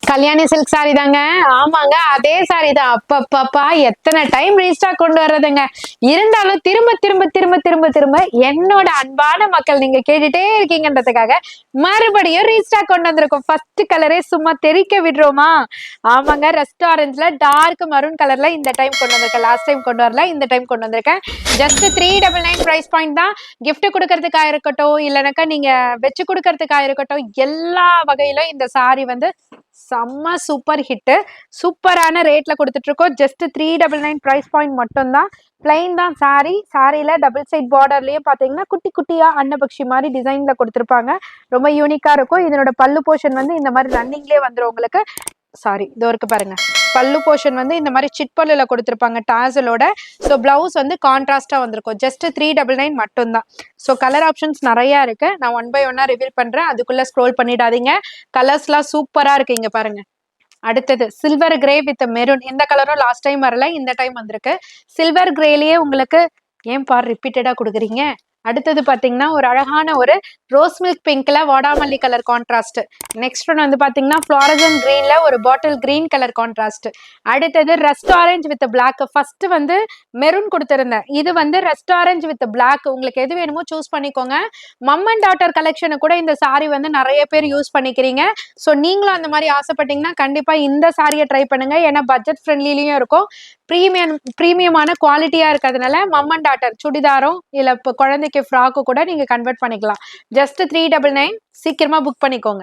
Kalyani silk sorry தாங்க. ஆமாங்க, அதே சாரி தான். அப்பப்பப்பா எத்தனை டைம் ரீஸ்டாக் கொண்டு வர்றதுங்க. இருந்தாலும் திரும்ப திரும்ப திரும்ப திரும்ப திரும்ப என்னோட அன்பான மக்கள் நீங்க கேட்டுட்டே இருக்கீங்கன்றதுக்காக மறுபடியும் ரீஸ்டாக் கொண்டு வந்திருக்கோம். ஃபர்ஸ்ட் கலரே சும்மா தெறிக்க விடுறோமா? ஆமாங்க, ரஸ்ட் ஆரஞ்சுல டார்க் மரூன் கலர்ல இந்த டைம் கொண்டு வந்திருக்கேன். லாஸ்ட் டைம் கொண்டு வரல, இந்த டைம் கொண்டு வந்திருக்கேன். ஜஸ்ட் 399 பிரைஸ் பாயிண்ட் தான். கிஃப்ட் கொடுக்கறதுக்கா இருக்கட்டும், இல்லைனாக்கா நீங்க வச்சு கொடுக்கறதுக்கா இருக்கட்டும், எல்லா வகையிலும் இந்த சாரி வந்து செம்ம சூப்பர் ஹிட். சூப்பரான ரேட்ல கொடுத்துட்டு இருக்கோம். ஜஸ்ட் 399 பிரைஸ் பாயிண்ட் மட்டும் தான். பிளைன் தான் சாரி. சாரியில டபுள் சைட் பார்டர்லயே பாத்தீங்கன்னா குட்டி குட்டியா அன்னபக்ஷி மாதிரி டிசைன்ல கொடுத்துருப்பாங்க. ரொம்ப யூனிக்கா இருக்கும். இதனோட பல்லு போர்ஷன் வந்து இந்த மாதிரி ரன்னிங்லேயே வந்துடும் உங்களுக்கு. சாரி, இதோ இருக்கு பாருங்க. பல்லு போர்ஷன் வந்து இந்த மாதிரி சிட் பல்லுல கொடுத்துருப்பாங்க டாசலோட. ஸோ பிளவுஸ் வந்து கான்ட்ராஸ்டா வந்திருக்கும். ஜஸ்ட் 399 மட்டும் தான். ஸோ கலர் ஆப்ஷன்ஸ் நிறைய இருக்கு. நான் ஒன் பை ஒன்னா ரிவீல் பண்றேன். அதுக்குள்ள ஸ்க்ரோல் பண்ணிடாதீங்க. கலர்ஸ்லாம் சூப்பரா இருக்கு. இங்க பாருங்க. அடுத்தது சில்வர் கிரே வித் மெரூன். இந்த கலரும் லாஸ்ட் டைம் வரல, இந்த டைம் வந்திருக்கு. சில்வர் கிரேலயே உங்களுக்கு ஏன் பார் ரிப்பீட்டடா கொடுக்குறீங்க. அடுத்தது பாத்தீங்கன்னா ஒரு அழகான ஒரு ரோஸ் மில்க் பிங்க்ல வாடாமல்லி கலர் கான்ட்ராஸ்ட். நெக்ஸ்ட் ஒன் வந்து பாத்தீங்கன்னா ஃப்ளாரசன் கிரீன்ல ஒரு பாட்டில் கிரீன் கலர் கான்ட்ராஸ்ட். அடுத்தது rust orange with black. First வந்து மெரூன் கொடுத்திருந்தேன். இது வந்து ரஸ்ட் ஆரஞ்சு வித் பிளாக். உங்களுக்கு எது வேணுமோ சூஸ் பண்ணிக்கோங்க. மம் அண்ட் டாட்டர் கலெக்ஷனு கூட இந்த சாரி வந்து நிறைய பேர் யூஸ் பண்ணிக்கிறீங்க. ஸோ நீங்களும் அந்த மாதிரி ஆசைப்பட்டீங்கன்னா கண்டிப்பா இந்த சாரியை ட்ரை பண்ணுங்க. ஏன்னா பட்ஜெட் ஃப்ரெண்ட்லிலையும் இருக்கும், ப்ரீமியமான குவாலிட்டியா இருக்கிறதுனால மம் அண்ட் டாட்டர் சுடிதாரும் இல்ல இப்போ குழந்தைக்கு ஃப்ராக்கு கூட நீங்க கன்வெர்ட் பண்ணிக்கலாம். ஜஸ்ட் 399. சீக்கிரமா புக் பண்ணிக்கோங்க.